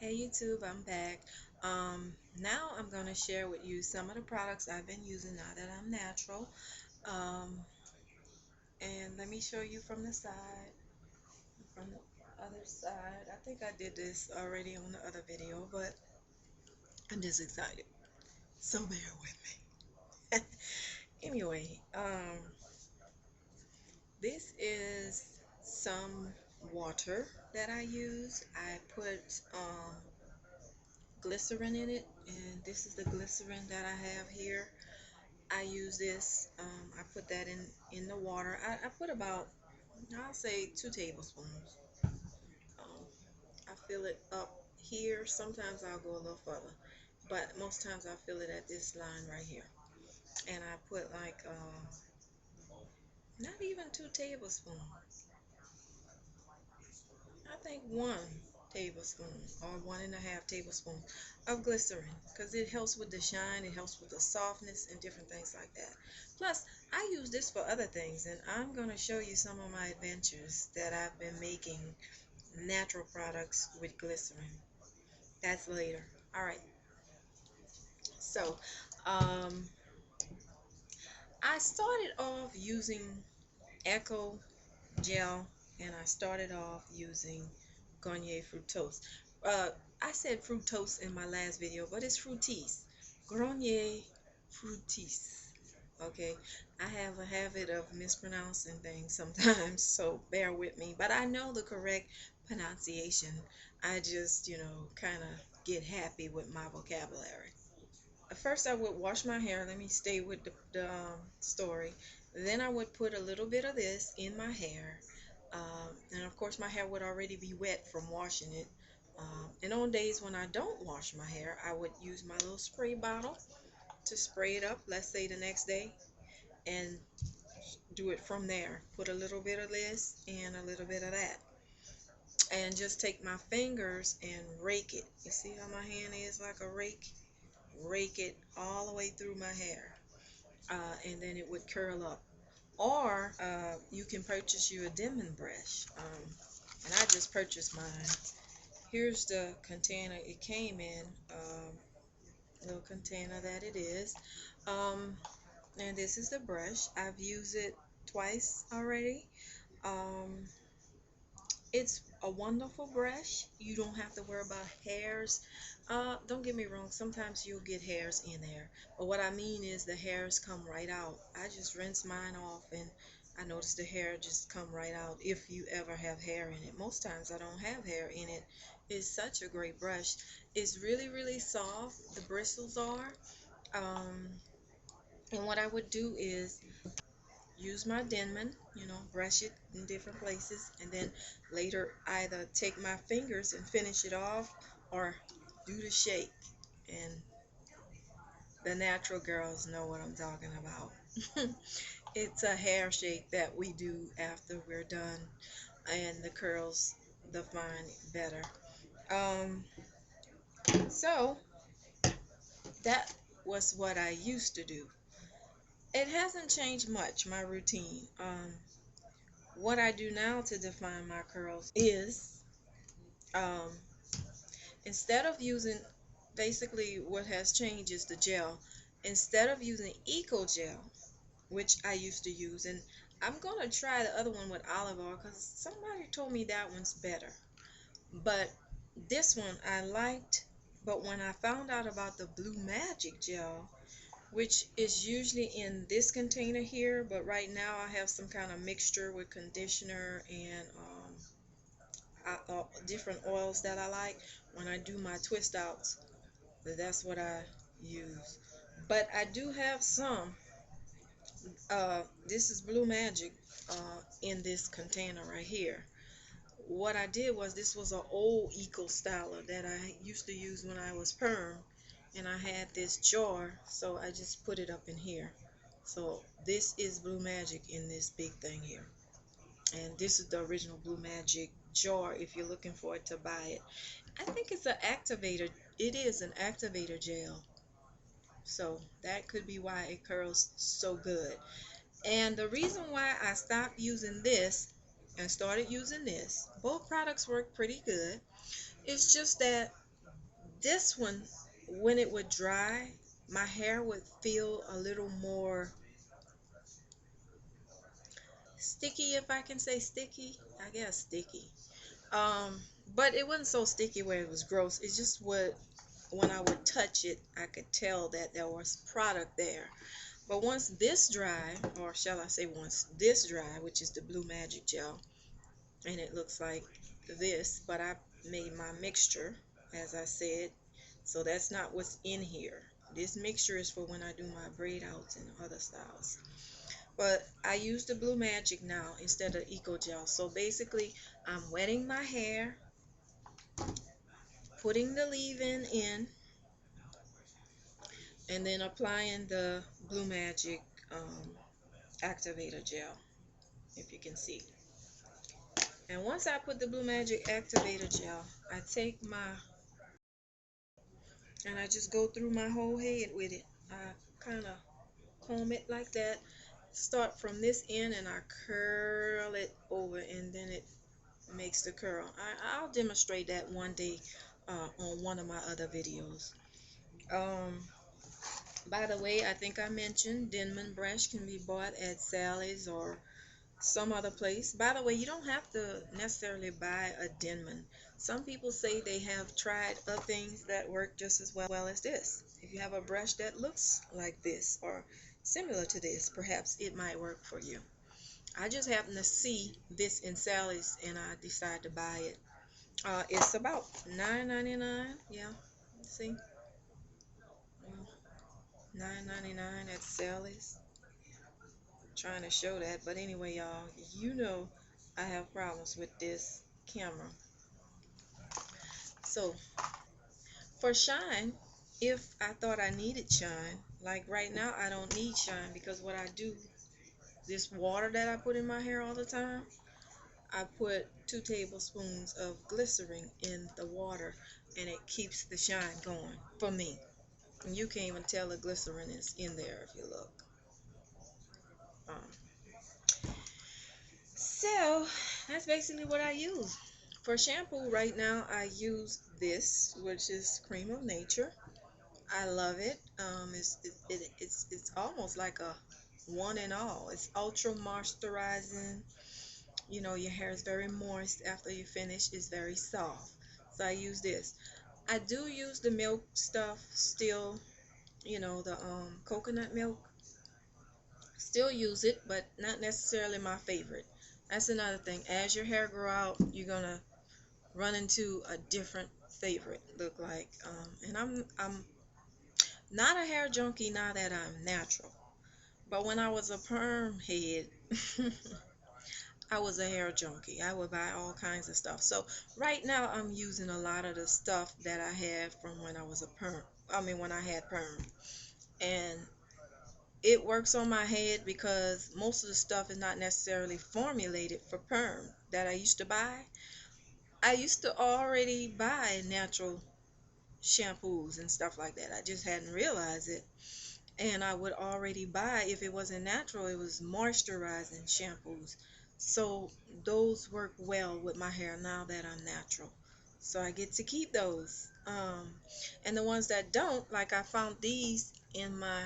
Hey YouTube, I'm back. Now I'm going to share with you some of the products I've been using now that I'm natural. Um, and let me show you from the side, from the other side. I think I did this already on the other video, but I'm just excited. So bear with me. Anyway, this is some water that I use. I put glycerin in it, and this is the glycerin that I have here. I use this. I put that in the water. I put about, I'll say, 2 tablespoons. Um, I fill it up here. Sometimes I'll go a little further, but most times I fill it at this line right here. And I put like not even 2 tablespoons. I think 1 tablespoon or 1.5 tablespoons of glycerin, because it helps with the shine, it helps with the softness and different things like that. Plus, I use this for other things, and I'm going to show you some of my adventures that I've been making natural products with glycerin. That's later. All right. So, um, I started off using Echo Gel, and I started off using Garnier Fructose. Uh, I said fructose in my last video, but it's Fructis. Garnier Fructis. Okay, I have a habit of mispronouncing things sometimes, so bear with me. But I know the correct pronunciation. I just, kind of get happy with my vocabulary. First, I would wash my hair. Let me stay with the story. Then I would put a little bit of this in my hair. And of course, my hair would already be wet from washing it. And on days when I don't wash my hair, I would use my little spray bottle to spray it up, let's say the next day, and do it from there. Put a little bit of this and a little bit of that. And just take my fingers and rake it. You see how my hand is like a rake? Rake it all the way through my hair. And then it would curl up. Or you can purchase you a Denman brush. And I just purchased mine. Here's the container it came in, little container that it is. Um, and this is the brush. I've used it twice already. Um, it's a wonderful brush. You don't have to worry about hairs. Don't get me wrong, sometimes you'll get hairs in there. But what I mean is the hairs come right out. I just rinse mine off and I notice the hair just come right out if you ever have hair in it. Most times I don't have hair in it. It's such a great brush. It's really, really soft. The bristles are. Um, and what I would do is use my Denman, brush it in different places, and then later either take my fingers and finish it off or do the shake. And the natural girls know what I'm talking about. It's a hair shake that we do after we're done, and the curls define better. Um, so that was what I used to do. It hasn't changed much, my routine. What I do now to define my curls is um, instead of using, basically what has changed is the gel. Instead of using Eco Gel, which I used to use, and I'm going to try the other one with olive oil because somebody told me that one's better. But this one I liked, but when I found out about the Blue Magic Gel, which is usually in this container here, but right now I have some kind of mixture with conditioner and different oils that I like. When I do my twist outs, that's what I use. But I do have some. This is Blue Magic in this container right here. What I did was, this was an old Eco Styler that I used to use when I was perm, and I had this jar, so I just put it up in here. So this is Blue Magic in this big thing here, and this is the original Blue Magic jar if you're looking for it to buy it. I think it's an activator. It is an activator gel. So that could be why it curls so good. And the reason why I stopped using this and started using this, both products work pretty good. It's just that This one, when it would dry, my hair would feel a little more sticky, if I can say sticky. I guess sticky. Um, but it wasn't so sticky where it was gross. It's just what when I would touch it, I could tell that there was product there. But once this dry, or shall I say once this dry, which is the Blue Magic gel, and it looks like this, but I made my mixture, as I said, so that's not what's in here. This mixture is for when I do my braid outs and other styles. But I use the Blue Magic now instead of Eco Gel. So basically, I'm wetting my hair, putting the leave-in in, and then applying the Blue Magic activator gel, if you can see. And once I put the Blue Magic activator gel, I take my and I just go through my whole head with it. I kind of comb it like that, start from this end, and I curl it over, and then it makes the curl. I'll demonstrate that one day on one of my other videos. Um, by the way, I think I mentioned Denman brush can be bought at Sally's or some other place. By the way, you don't have to necessarily buy a Denman. Some people say they have tried other things that work just as well as this. If you have a brush that looks like this or similar to this, perhaps it might work for you. I just happened to see this in Sally's and I decided to buy it. It's about $9.99. Yeah, see, $9.99 at Sally's. Trying to show that, but anyway, y'all, you know I have problems with this camera. So for shine, if I thought I needed shine, like right now I don't need shine because what I do, this water that I put in my hair all the time, I put 2 tablespoons of glycerin in the water and it keeps the shine going for me. And you can't even tell the glycerin is in there if you look. Um, so that's basically what I use. For shampoo right now I use this, which is Cream of Nature. I love it. It's almost like a one and all. It's ultra moisturizing. You know, your hair is very moist after you finish. It's very soft. So I use this. I do use the milk stuff still, you know, the coconut milk. Still use it, but not necessarily my favorite. That's another thing. As your hair grow out, you're gonna run into a different favorite look like. And I'm not a hair junkie now that I'm natural. But when I was a perm head, I was a hair junkie. I would buy all kinds of stuff. So right now I'm using a lot of the stuff that I had from when I was a perm. I mean when I had perm. And it works on my head because most of the stuff is not necessarily formulated for perm that I used to buy. I used to already buy natural shampoos and stuff like that. I just hadn't realized it. And I would already buy, if it wasn't natural, it was moisturizing shampoos. So those work well with my hair now that I'm natural. So I get to keep those. And the ones that don't, like I found these in my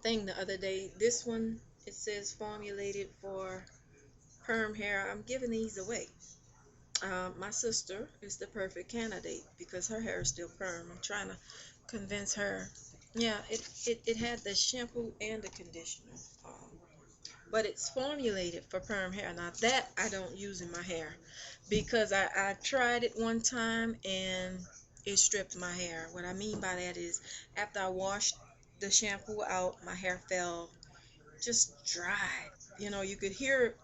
thing the other day. This one, it says formulated for perm hair. I'm giving these away. My sister is the perfect candidate because her hair is still perm. I'm trying to convince her. Yeah, it had the shampoo and the conditioner, but it's formulated for perm hair. Now that I don't use in my hair because I tried it one time and it stripped my hair. What I mean by that is after I washed the shampoo out, my hair fell just dry. You know, you could hear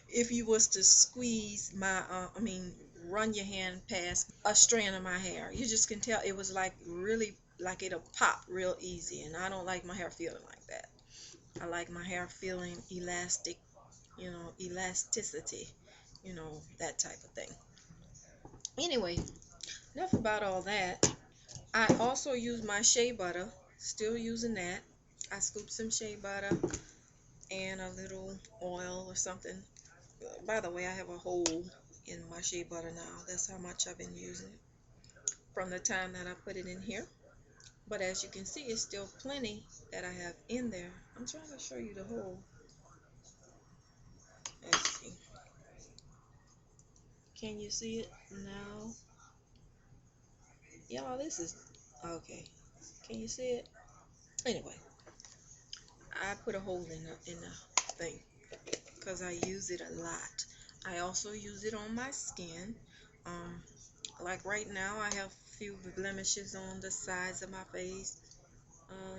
if you was to squeeze my I mean run your hand past a strand of my hair. You just can tell it was like really like it'll pop real easy, and I don't like my hair feeling like that. I like my hair feeling elastic, you know, elasticity, you know, that type of thing. Anyway, enough about all that. I also use my shea butter, still using that. I scoop some shea butter and a little oil or something. By the way, I have a hole in my shea butter now. That's how much I've been using it from the time that I put it in here. But as you can see, it's still plenty that I have in there. I'm trying to show you the whole. Let's see. Can you see it now? Y'all, this is okay. Can you see it? Anyway, I put a hole in the thing because I use it a lot. I also use it on my skin. Um, like right now, I have few blemishes on the sides of my face.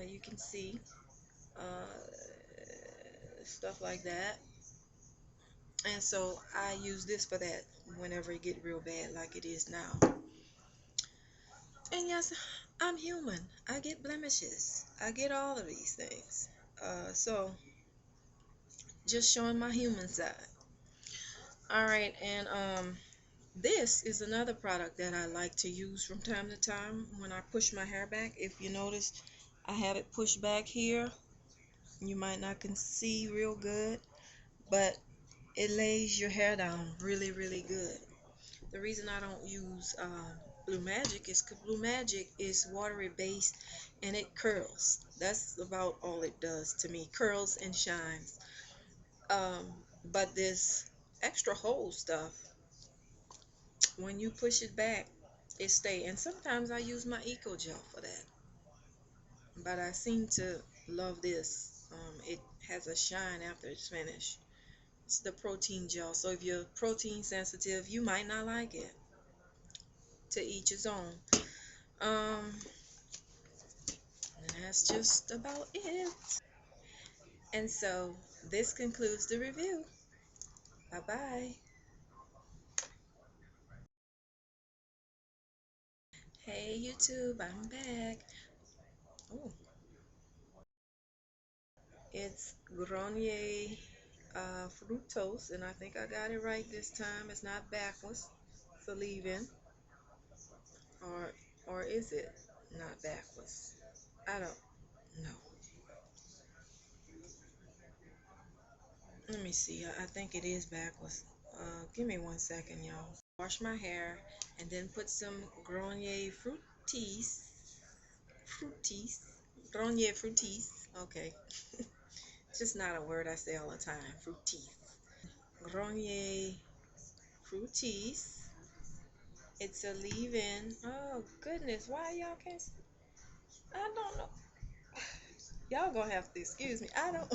You can see stuff like that. And so I use this for that whenever it get real bad like it is now. And yes, I'm human. I get blemishes. I get all of these things. So just showing my human side. All right, and this is another product that I like to use from time to time when I push my hair back. If you notice, I have it pushed back here. You might not can see real good, but it lays your hair down really, really good. The reason I don't use Blue Magic is because Blue Magic is watery based and it curls. That's about all it does to me. Curls and shines. Um, but this extra hold stuff, when you push it back, it stay. And sometimes I use my Eco Gel for that. But I seem to love this. It has a shine after it's finished. It's the protein gel. So if you're protein sensitive, you might not like it. To each his own. And that's just about it. And so this concludes the review. Bye bye. Hey YouTube, I'm back. Oh, it's Grenier fructose, and I think I got it right this time. It's not backwards. It's a leave-in, or is it not backwards? I don't know. Let me see. I think it is backwards. Give me 1 second, y'all. Wash my hair and then put some Grenier fructis, Grenier fructis. Okay, it's just not a word I say all the time. Fructis, Grenier fructis. It's a leave-in. Oh goodness, why y'all can't? I don't know. Y'all gonna have to excuse me. I don't.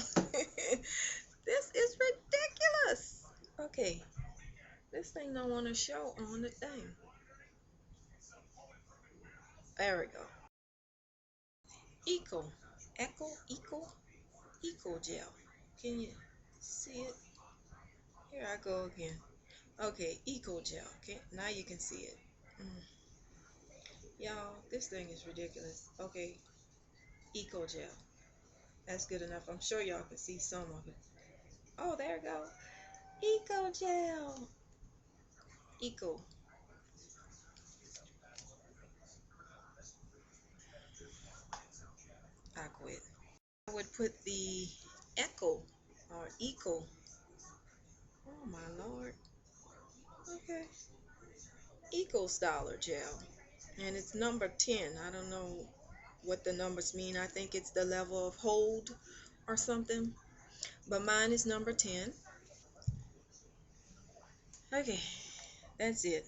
This is ridiculous. Okay, this thing don't want to show on the thing. There we go. Eco, Eco Gel. Can you see it? Here I go again. Okay, Eco Gel. Okay, now you can see it. Mm. Y'all, this thing is ridiculous. Okay, Eco Gel. That's good enough. I'm sure y'all can see some of it. Oh, there we go. Eco Gel. Eco. I quit. I would put the Echo or Eco. Oh my lord. Okay. Eco Styler Gel. And it's number 10. I don't know what the numbers mean. I think it's the level of hold or something. But mine is number 10. Okay, that's it.